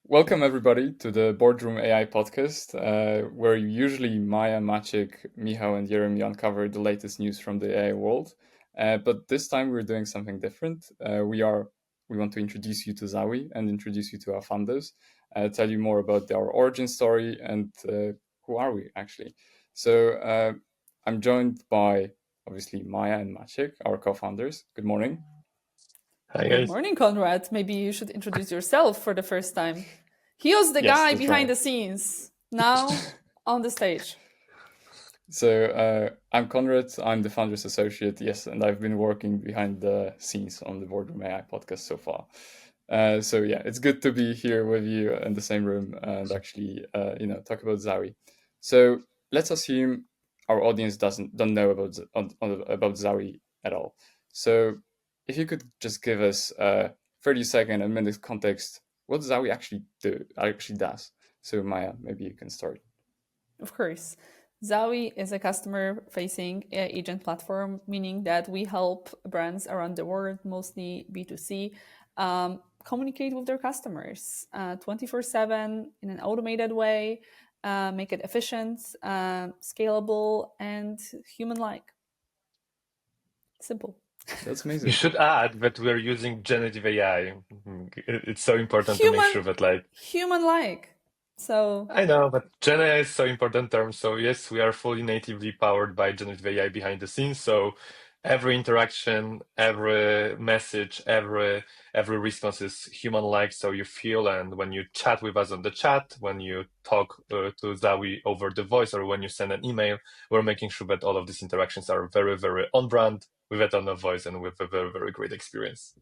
Welcome everybody to the Boardroom AI podcast, where usually Maja, Maciej, Michał, and Jeremy uncover the latest news from the AI world. But this time we're doing something different. We want to introduce you to Zawi and introduce you to our founders, tell you more about our origin story and who are we actually. So I'm joined by obviously Maja and Maciej, our co-founders. Good morning. Hi Good guys. morning, Conrad. Maybe you should introduce yourself for the first time. He was the Yes, guy that's behind right. the scenes. Now on the stage. So I'm Conrad. I'm the founder's associate. Yes, and I've been working behind the scenes on the Boardroom AI podcast so far. So yeah, it's good to be here with you in the same room and actually, talk about Zawi. So let's assume our audience don't know about Zawi at all. So if you could just give us 30-second and minute context, what Zawi actually does. So Maya, maybe you can start. Of course. Zawi is a customer-facing AI agent platform, meaning that we help brands around the world, mostly B2C, communicate with their customers 24/7 in an automated way, make it efficient, scalable, and human-like. Simple. That's You amazing. should add that we're using generative AI. It's so important to make sure that Human-like. So I know, but Gen AI is so important term. So yes, we are fully natively powered by generative AI behind the scenes. So every interaction, every message, every response is human-like. So you feel, and when you chat with us on the chat, when you talk to Zawi over the voice, or when you send an email, we're making sure that all of these interactions are very, very on brand with a tone of voice and with a very, very great experience.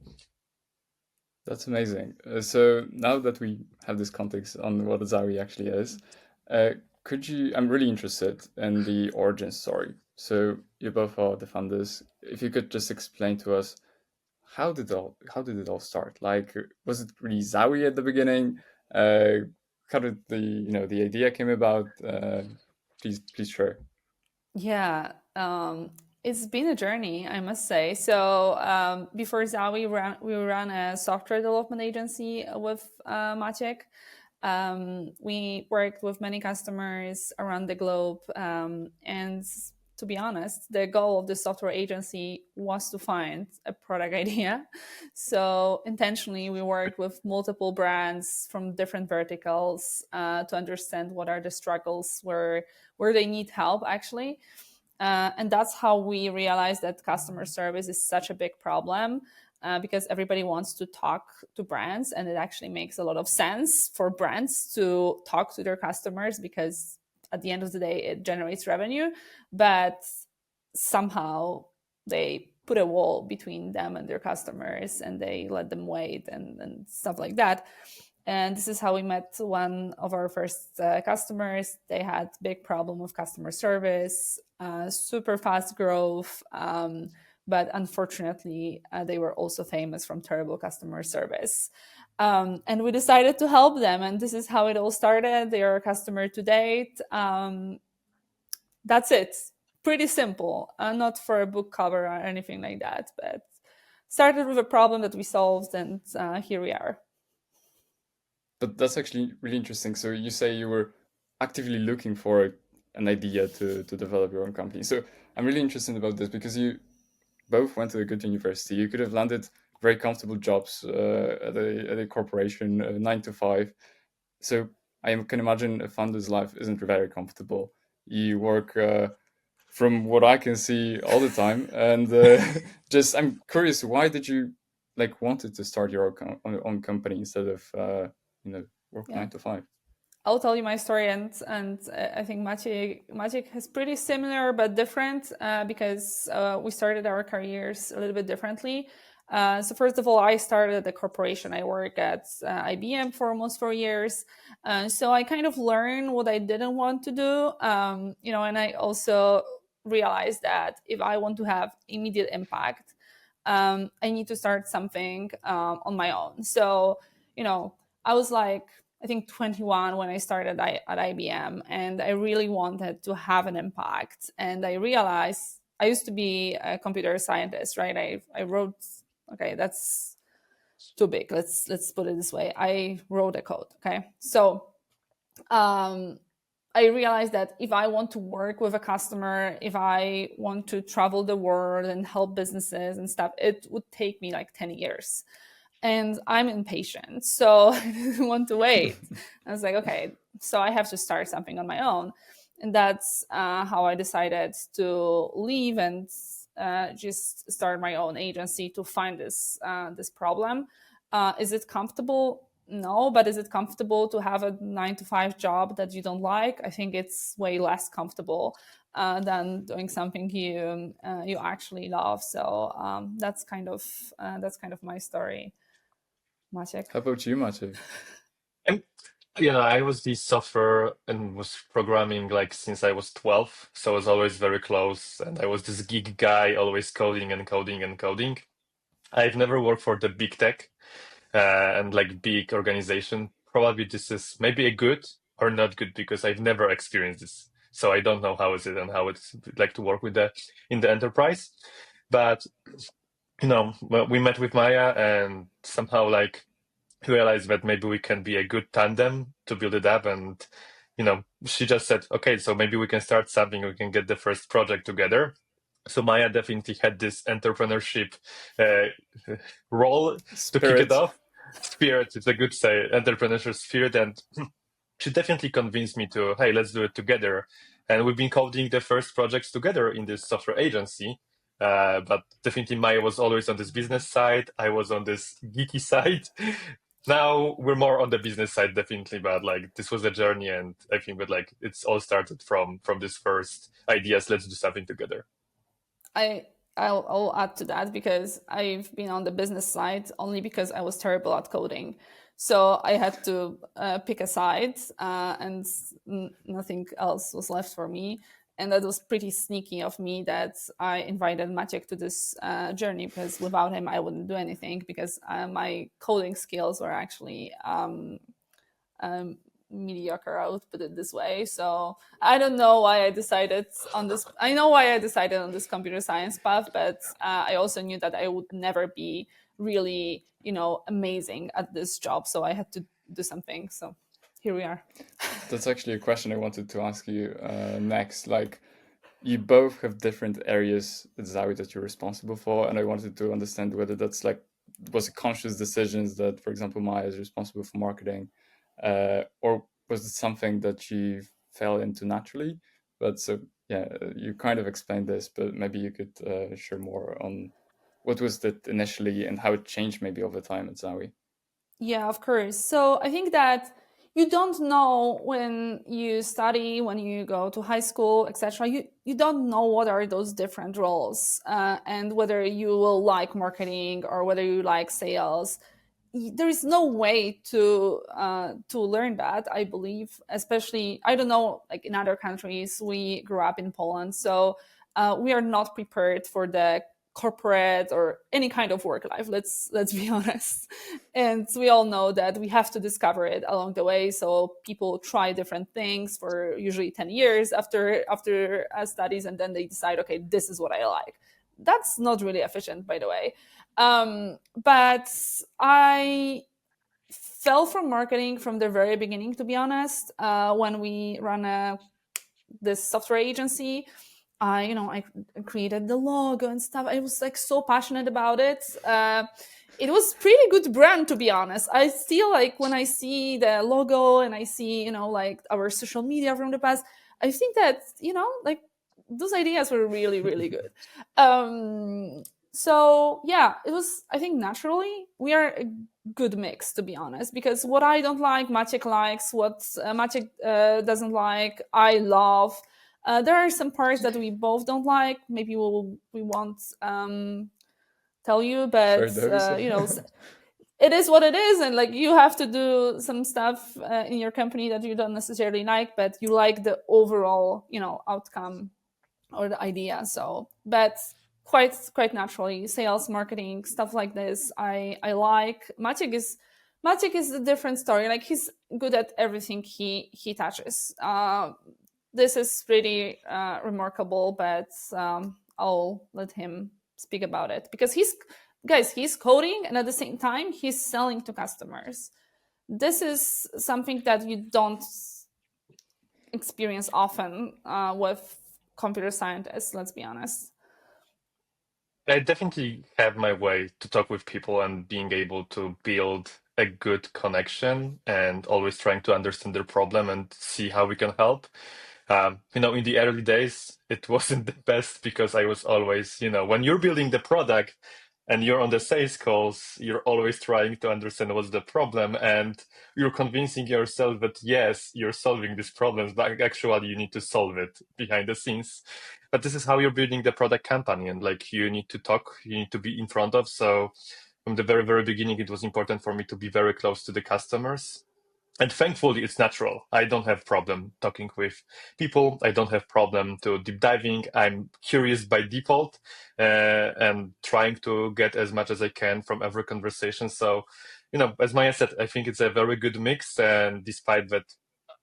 That's amazing. So now that we have this context on what a Zawi actually is, I'm really interested in the origin story. So you both are the founders. If you could just explain to us how did it all start? Like, was it really Zawi at the beginning? How did the idea came about? Please share. yeah, it's been a journey, I must say. So before Zawi, we ran a software development agency with Maciek. We worked with many customers around the globe, and to be honest, the goal of the software agency was to find a product idea. So intentionally, we worked with multiple brands from different verticals to understand what are the struggles, where they need help actually. And that's how we realized that customer service is such a big problem, because everybody wants to talk to brands, and it actually makes a lot of sense for brands to talk to their customers because at the end of the day it generates revenue, but somehow they put a wall between them and their customers, and they let them wait and stuff like that. And this is how we met one of our first customers. They had big problem with customer service, super fast growth, but unfortunately they were also famous from terrible customer service. And we decided to help them, and this is how it all started. They are a customer to date. That's it. Pretty simple, not for a book cover or anything like that, but started with a problem that we solved, and here we are. But that's actually really interesting. So you say you were actively looking for an idea to develop your own company. So I'm really interested about this because you both went to a good university. You could have landed very comfortable jobs at a corporation, 9 to 5. So I can imagine a founder's life isn't very comfortable. You work, from what I can see, all the time. And just I'm curious, why did you wanted to start your own company instead of work Yeah. 9 to 5? I'll tell you my story, and I think Maciej has pretty similar but different, because we started our careers a little bit differently. So first of all, I started at the corporation. I work at IBM for almost 4 years, so I kind of learned what I didn't want to do, and I also realized that if I want to have immediate impact, I need to start something on my own. So I was like, I think 21 when I started at IBM, and I really wanted to have an impact. And I realized I used to be a computer scientist, right? I wrote, okay, that's too big. Let's put it this way. I wrote a code. Okay, so I realized that if I want to work with a customer, if I want to travel the world and help businesses and stuff, it would take me like 10 years. And I'm impatient, so I didn't want to wait. I was like, okay, so I have to start something on my own. And that's how I decided to leave and just start my own agency to find this problem. Is it comfortable? No, but is it comfortable to have a 9 to 5 job that you don't like? I think it's way less comfortable than doing something you actually love. So that's kind of my story. Maciek. How about you, Maciej? And yeah, I was the software and was programming like since I was 12, so I was always very close, and I was this geek guy, always coding and coding and coding. I've never worked for the big tech and like big organization. Probably this is maybe a good or not good because I've never experienced this, so I don't know how is it and how it's like to work with the in the enterprise. But well, we met with Maya and somehow like realized that maybe we can be a good tandem to build it up. And she just said, okay, so maybe we can start something, we can get the first project together. So Maya definitely had this entrepreneurship uh, role to kick it Spirit. off. Spirit, it's a good say, entrepreneurship spirit. And she definitely convinced me to, hey, let's do it together. And we've been coding the first projects together in this software agency. But definitely Maya was always on this business side. I was on this geeky side. Now we're more on the business side, definitely. But like this was a journey, and I think that like it's all started from this first ideas. Let's do something together. I'll add to that because I've been on the business side only because I was terrible at coding. So I had to pick a side and nothing else was left for me. And that was pretty sneaky of me that I invited Maciek to this journey because without him, I wouldn't do anything because my coding skills were actually mediocre. I would put it this way. So I don't know why I decided on this. I know why I decided on this computer science path, but I also knew that I would never be really, amazing at this job. So I had to do something. So here we are. That's actually a question I wanted to ask you next. Like, you both have different areas at Zawi that you're responsible for, and I wanted to understand whether that's like was it conscious decisions that, for example, Maya is responsible for marketing, or was it something that she fell into naturally? But so yeah, you kind of explained this, but maybe you could share more on what was that initially and how it changed maybe over time at Zawi. Yeah, of course. So I think that you don't know when you study, when you go to high school, etc. You don't know what are those different roles and whether you will like marketing or whether you like sales. There is no way to learn that. I believe, especially I don't know, like in other countries, we grew up in Poland, so we are not prepared for the corporate or any kind of work life. Let's be honest, and we all know that we have to discover it along the way. So people try different things for usually 10 years after studies, and then they decide, okay, this is what I like. That's not really efficient, by the way. But I fell from marketing from the very beginning, to be honest. When we ran this software agency, I created the logo and stuff. I was like so passionate about it. It was pretty good brand, to be honest. I still like when I see the logo and I see, like our social media from the past, I think that, like those ideas were really, really good. So yeah, it was, I think naturally we are a good mix, to be honest, because what I don't like, Maciek likes, what Maciek doesn't like, I love. There are some parts that we both don't like. Maybe we won't tell you, but Share those. it is what it is, and like you have to do some stuff in your company that you don't necessarily like, but you like the overall, outcome or the idea. So, but quite naturally, sales, marketing, stuff like this, I like. Maciek is a different story. Like he's good at everything he touches. This is pretty remarkable, but I'll let him speak about it because guys, he's coding and at the same time he's selling to customers. This is something that you don't experience often with computer scientists, let's be honest. I definitely have my way to talk with people and being able to build a good connection and always trying to understand their problem and see how we can help. In the early days, it wasn't the best because I was always, when you're building the product and you're on the sales calls, you're always trying to understand what's the problem and you're convincing yourself that yes, you're solving these problems, but actually you need to solve it behind the scenes. But this is how you're building the product company, and like you need to talk, you need to be in front of. So from the very, very beginning, it was important for me to be very close to the customers. And thankfully, it's natural. I don't have problem talking with people. I don't have problem to deep diving. I'm curious by default and trying to get as much as I can from every conversation. So, as Maya said, I think it's a very good mix. And despite that,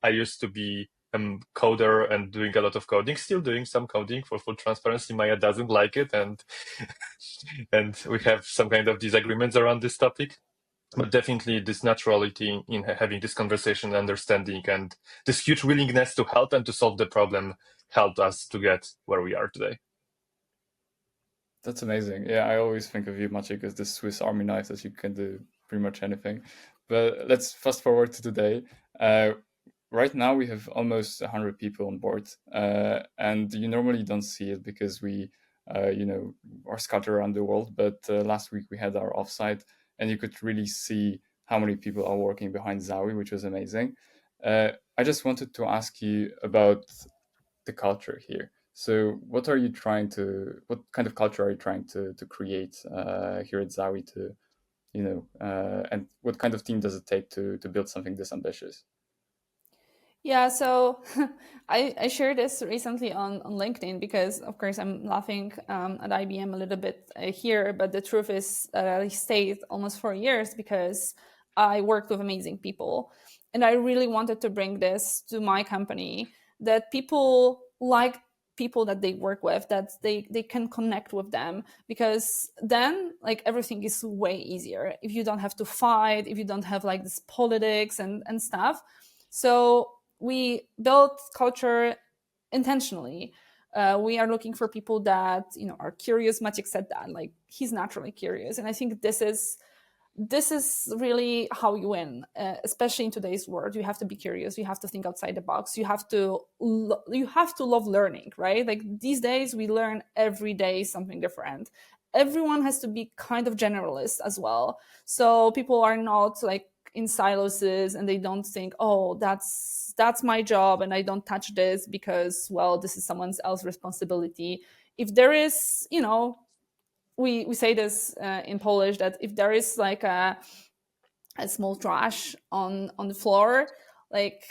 I used to be a coder and doing a lot of coding, still doing some coding for full transparency. Maya doesn't like it, and and we have some kind of disagreements around this topic. But definitely this naturality in having this conversation, understanding, and this huge willingness to help and to solve the problem helped us to get where we are today. That's amazing. Yeah, I always think of you, Maciej, as the Swiss Army knife that you can do pretty much anything. But let's fast forward to today. Right now, we have almost 100 people on board, and you normally don't see it because we, are scattered around the world. But last week we had our offsite, and you could really see how many people are working behind Zawi, which was amazing. I just wanted to ask you about the culture here. So, what kind of culture are you trying to create here at Zawi and what kind of team does it take to build something this ambitious? Yeah, so I shared this recently on LinkedIn because, of course, I'm laughing at IBM a little bit here, but the truth is I stayed almost 4 years because I worked with amazing people. And I really wanted to bring this to my company, that people like people that they work with, that they can connect with them, because then like everything is way easier if you don't have to fight, if you don't have like this politics and stuff. So we built culture intentionally. We are looking for people that are curious. Maciek said that, like, he's naturally curious, and I think this is really how you win, especially in today's world. You have to be curious, you have to think outside the box, you have to love learning, right? Like these days we learn every day something different. Everyone has to be kind of generalist as well, so people are not like in silos and they don't think, oh, that's my job and I don't touch this because, well, this is someone else's responsibility. If there is, we say this in Polish, that if there is like a small trash on the floor, like,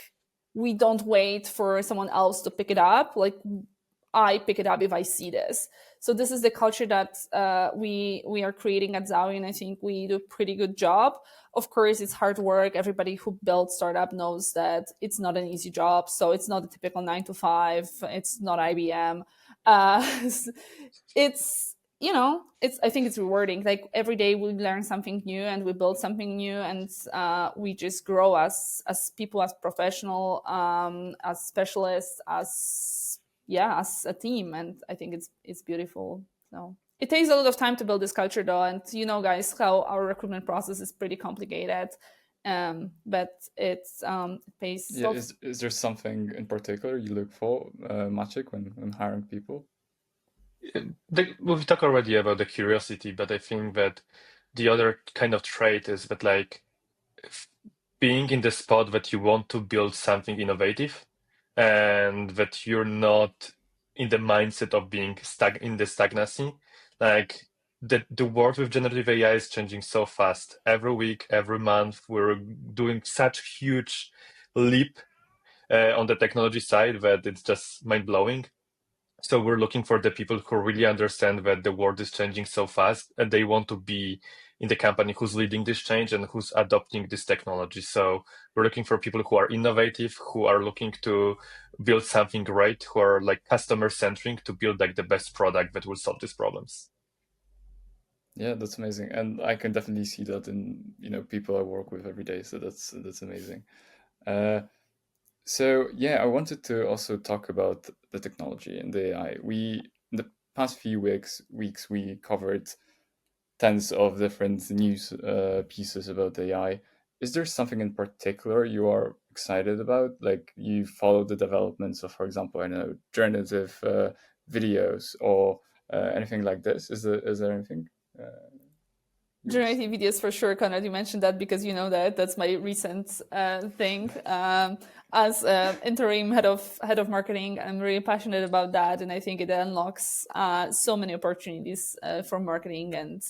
we don't wait for someone else to pick it up. Like, I pick it up if I see this. So this is the culture that we are creating at Zawi, and I think we do a pretty good job. Of course, it's hard work. Everybody who builds startup knows that it's not an easy job. So it's not a typical 9 to 5. It's not IBM. It's I think it's rewarding. Like every day we learn something new and we build something new, and we just grow as people, as professional, as specialists, as a team. And I think it's beautiful. So it takes a lot of time to build this culture, though, and guys, how our recruitment process is pretty complicated. But it pays Yeah, off. is there something in particular you look for, Maciek, when hiring people? We've talked already about the curiosity, but I think that the other kind of trait is that like being in the spot that you want to build something innovative and that you're not in the mindset of being stuck in the stagnancy. Like the world with generative AI is changing so fast. Every week, every month, we're doing such huge leap on the technology side that it's just mind blowing. So we're looking for the people who really understand that the world is changing so fast and they want to be in the company who's leading this change and who's adopting this technology. So we're looking for people who are innovative, who are looking to build something great, who are like customer centric to build like the best product that will solve these problems. Yeah, that's amazing, and I can definitely see that in people I work with every day. So that's amazing. So yeah, I wanted to also talk about the technology and the AI. We in the past few weeks we covered tens of different news pieces about AI. Is there something in particular you are excited about? Like you follow the developments of, for example, I don't know, generative videos or anything like this? Is there anything you're Generative videos for sure, Conrad. You mentioned that because you know that's my recent thing. As interim head of marketing, I'm really passionate about that, and I think it unlocks so many opportunities for marketing and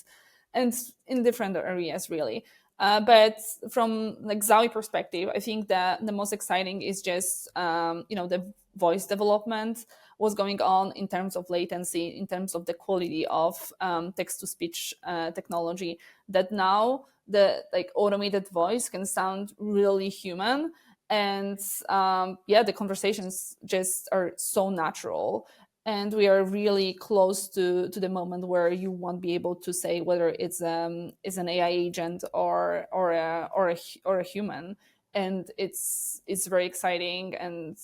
in different areas really. But from like Zawi perspective, I think that the most exciting is just the voice development, what's going on in terms of latency, in terms of the quality of text to speech technology, that now the like automated voice can sound really human. And the conversations just are so natural, and we are really close to the moment where you won't be able to say whether it's an AI agent or a human. And it's very exciting, and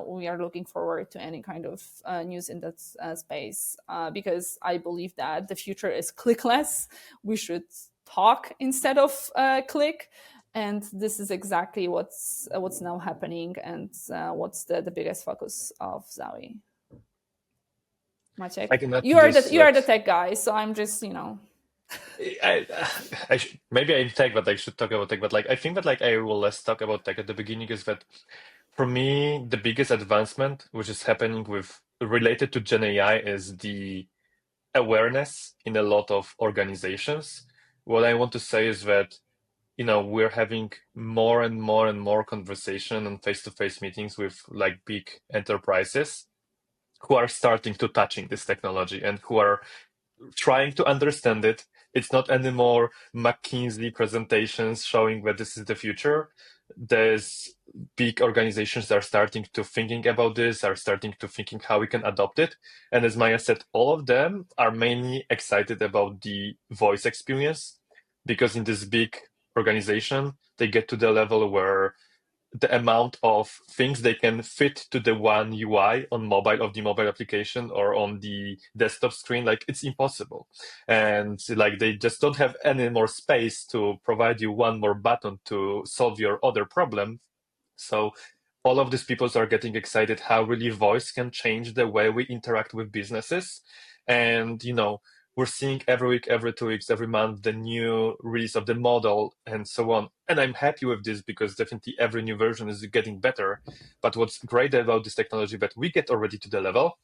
we are looking forward to any kind of news in that space, because I believe that the future is clickless. We should talk instead of click, and this is exactly what's now happening, and what's the biggest focus of Zawi. Maciek, I can add to you are this, the you are like the tech guy, so I'm just I, maybe I'm tech, but I should talk about tech. But like, I think that like I will less talk about tech at the beginning is that for me, the biggest advancement which is happening with related to Gen AI is the awareness in a lot of organizations. What I want to say is that, we're having more and more and more conversation and face-to-face meetings with like big enterprises who are starting to touching this technology and who are trying to understand it. It's not anymore McKinsey presentations showing that this is the future. There's big organizations that are starting to thinking about this, are starting to thinking how we can adopt it. And as Maya said, all of them are mainly excited about the voice experience because in this big organization, they get to the level where the amount of things they can fit to the one UI on mobile of the mobile application or on the desktop screen, like it's impossible. And like they just don't have any more space to provide you one more button to solve your other problem. So all of these people are getting excited how really voice can change the way we interact with businesses. And, we're seeing every week, every 2 weeks, every month, the new release of the model and so on. And I'm happy with this because definitely every new version is getting better. But what's great about this technology that we get already to the level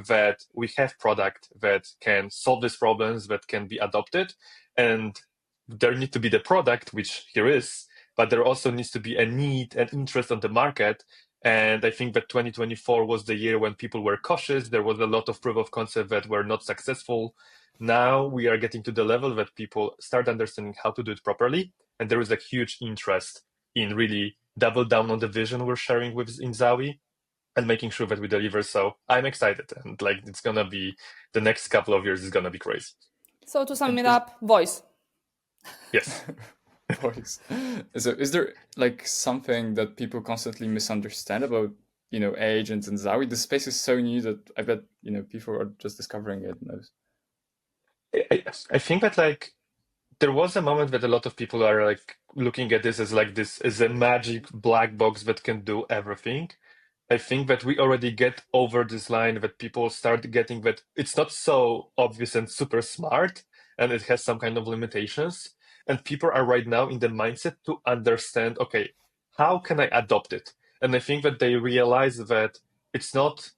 that we have product that can solve these problems, that can be adopted. And there need to be the product, which here is, but there also needs to be a need and interest on the market. And I think that 2024 was the year when people were cautious. There was a lot of proof of concept that were not successful. Now we are getting to the level that people start understanding how to do it properly. And there is a huge interest in really double down on the vision we're sharing with in Zawi and making sure that we deliver. So I'm excited. And like, it's going to be the next couple of years is going to be crazy. so to sum and it is up, voice. Yes. voice. So is there like something that people constantly misunderstand about agents and Zawi? The space is so new that I bet people are just discovering it now. I think that like there was a moment that a lot of people are like looking at this as like this is a magic black box that can do everything. I think that we already get over this line that people start getting that it's not so obvious and super smart and it has some kind of limitations. And people are right now in the mindset to understand, okay, how can I adopt it? And I think that they realize that it's not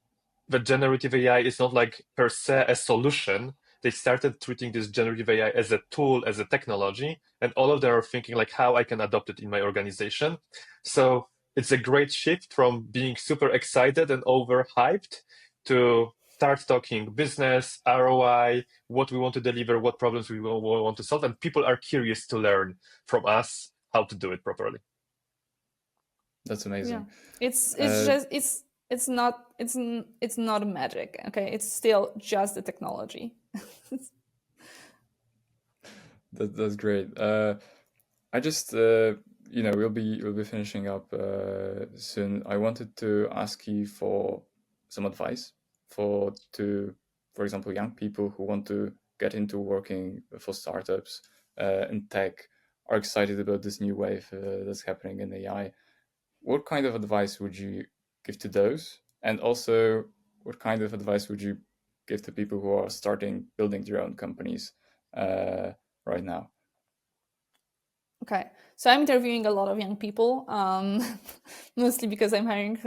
that generative AI is not like per se a solution. They started treating this generative AI as a tool, as a technology, and all of them are thinking like how I can adopt it in my organization. So it's a great shift from being super excited and overhyped to start talking business, ROI, what we want to deliver, what problems we want to solve, and people are curious to learn from us how to do it properly. That's Yeah, amazing. it's just it's not magic. Okay, it's still just the technology. That's great. I just we'll be finishing up soon. I wanted to ask you for some advice for example, young people who want to get into working for startups in tech, are excited about this new wave that's happening in AI. What kind of advice would you give to those? And also, what kind of advice would you give to people who are starting building their own companies right now? Okay, so I'm interviewing a lot of young people, mostly because I'm hiring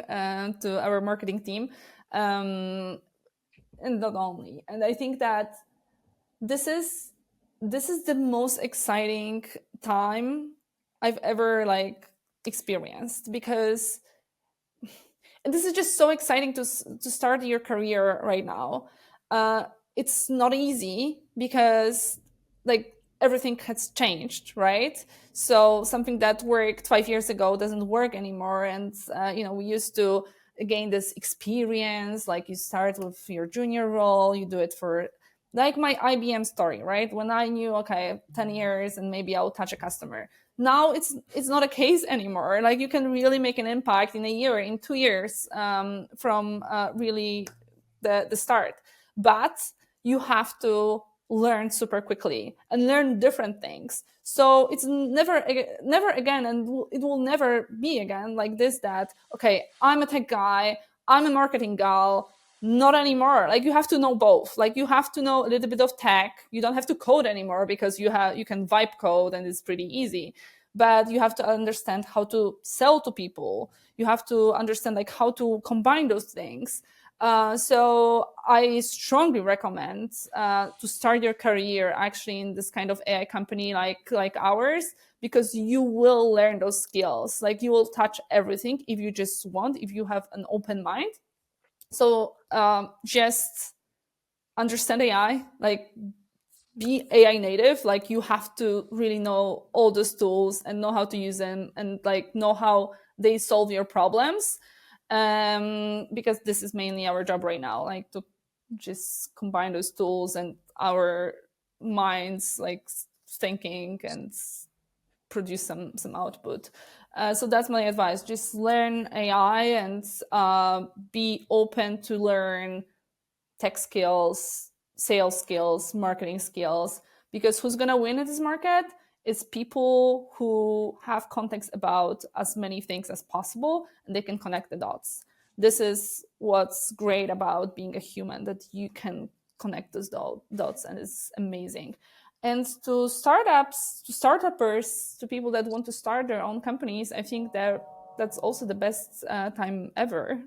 to our marketing team, and not only. And I think that this is the most exciting time I've ever experienced, because and this is just so exciting to start your career right now. uh, it's not easy because like everything has changed, right? So something that worked 5 years ago doesn't work anymore, and we used to gain this experience. Like, you start with your junior role, you do it for, like, my IBM story, right? When I knew, okay, 10 years and maybe I'll touch a customer. Now it's not a case anymore. Like, you can really make an impact in a year, in 2 years, from really the start. But you have to learn super quickly and learn different things. So it's never again, and it will never be again like this, that, okay, I'm a tech guy, I'm a marketing gal. Not anymore. Like, you have to know both. Like, you have to know a little bit of tech. You don't have to code anymore, because you can vibe code and it's pretty easy. But you have to understand how to sell to people. You have to understand like how to combine those things. So I strongly recommend to start your career actually in this kind of AI company like ours, because you will learn those skills. Like, you will touch everything if you just want, if you have an open mind. So just understand AI, like, be AI native. Like, you have to really know all those tools and know how to use them, and like know how they solve your problems. Because this is mainly our job right now, like, to just combine those tools and our minds, like, thinking and produce some output. So that's my advice. Just learn AI, and be open to learn tech skills, sales skills, marketing skills, because who's going to win in this market is people who have context about as many things as possible, and they can connect the dots. This is what's great about being a human, that you can connect those dots, and it's amazing. And to startups, to startuppers, to people that want to start their own companies, I think that that's also the best time ever.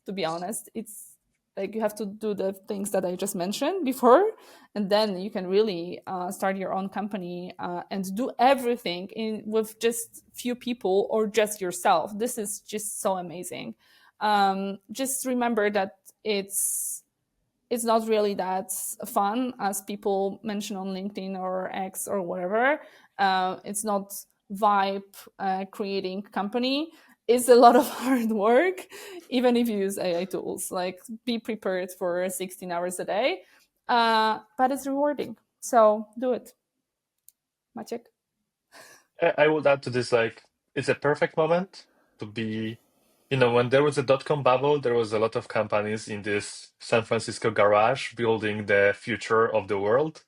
To be honest, it's like, you have to do the things that I just mentioned before, and then you can really start your own company and do everything with just few people or just yourself. This is just so amazing. Just remember that it's not really that fun as people mention on LinkedIn or X or whatever. It's not vibe creating company. It's a lot of hard work, even if you use AI tools. Like, be prepared for 16 hours a day, but it's rewarding. So do it, Maciek. I would add to this, like, it's a perfect moment to be, when there was a dot-com bubble, there was a lot of companies in this San Francisco garage building the future of the world,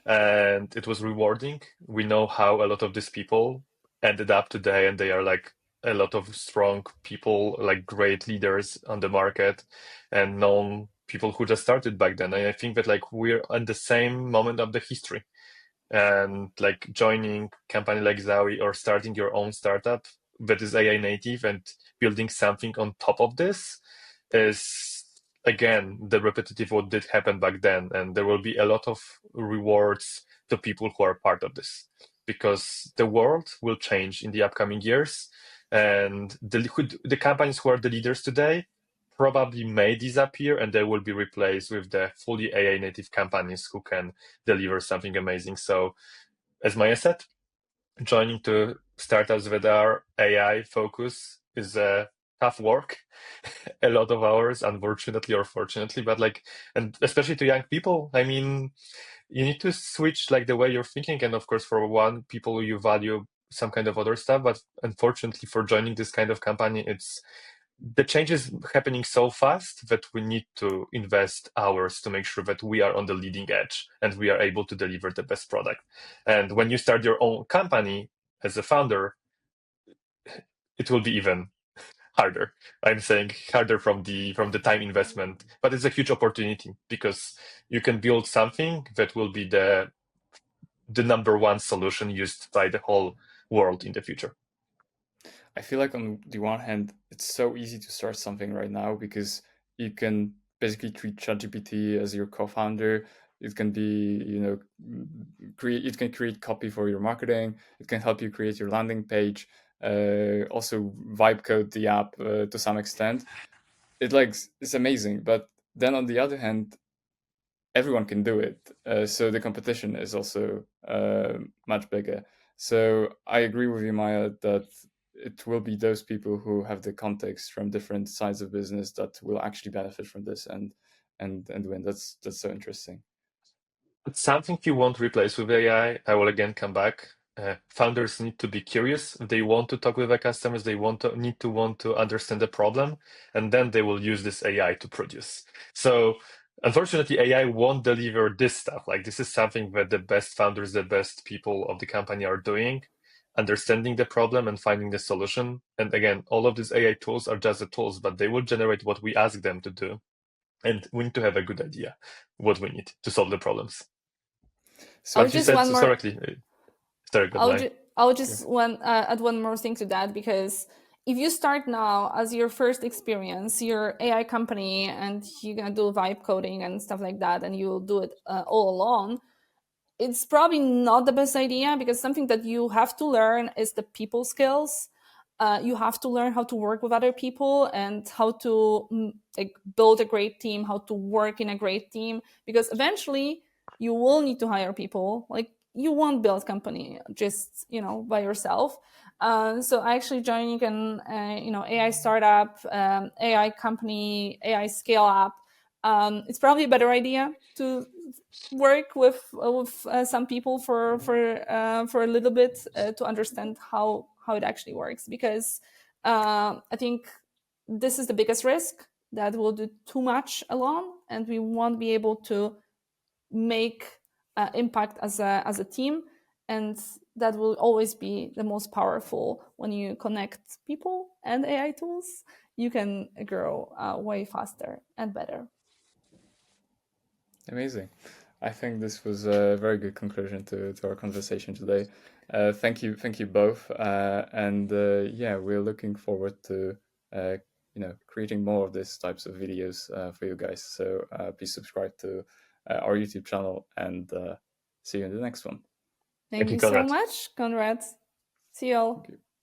and it was rewarding. We know how a lot of these people ended up today, and they are like a lot of strong people, like great leaders on the market, and known people who just started back then. And I think that like we're at the same moment of the history, and like joining company like Zawi or starting your own startup that is AI native and building something on top of this is again the repetitive what did happen back then, and there will be a lot of rewards to people who are part of this, because the world will change in the upcoming years, and the companies who are the leaders today probably may disappear, and they will be replaced with the fully AI native companies who can deliver something amazing. So, as Maya said, joining to startups that are AI focus is a tough work, a lot of hours, unfortunately or fortunately. But like, and especially to young people, I mean, you need to switch like the way you're thinking. And of course, for one, people you value some kind of other stuff. But unfortunately, for joining this kind of company, it's the change is happening so fast that we need to invest hours to make sure that we are on the leading edge and we are able to deliver the best product. And when you start your own company as a founder, it will be even harder. I'm saying harder from the time investment, but it's a huge opportunity because you can build something that will be the number one solution used by the whole world in the future. I feel like on the one hand, it's so easy to start something right now because you can basically treat ChatGPT as your co-founder. It can be, it can create copy for your marketing. It can help you create your landing page. Also, vibe code the app to some extent. It's amazing. But then on the other hand, everyone can do it. So the competition is also much bigger. So I agree with you, Maja, that it will be those people who have the context from different sides of business that will actually benefit from this and win. That's so interesting. It's something you won't replace with AI. I will again come back. Founders need to be curious. They want to talk with their customers. They want to understand the problem, and then they will use this AI to produce. So, unfortunately, AI won't deliver this stuff. Like this is something that the best founders, the best people of the company are doing, understanding the problem and finding the solution. And again, all of these AI tools are just the tools, but they will generate what we ask them to do. And we need to have a good idea what we need to solve the problems. So But you said historically, sorry, good I'll just add one more thing to that, because if you start now as your first experience, your AI company, and you're gonna do vibe coding and stuff like that, and you'll do it all alone, it's probably not the best idea, because something that you have to learn is the people skills. You have to learn how to work with other people and how to build a great team, how to work in a great team, because eventually you will need to hire people. Like, you won't build company just by yourself. So actually joining an AI startup, AI company, AI scale up, it's probably a better idea to work with some people for a little bit to understand how it actually works, because I think this is the biggest risk, that we'll do too much alone and we won't be able to make impact as a team, and that will always be the most powerful. When you connect people and AI tools, you can grow way faster and better. Amazing. I think this was a very good conclusion to our conversation today. Thank you both, and yeah, we're looking forward to creating more of these types of videos for you guys. So please subscribe to our YouTube channel, and see you in the next one. Thank you so much, Conrad. See you all.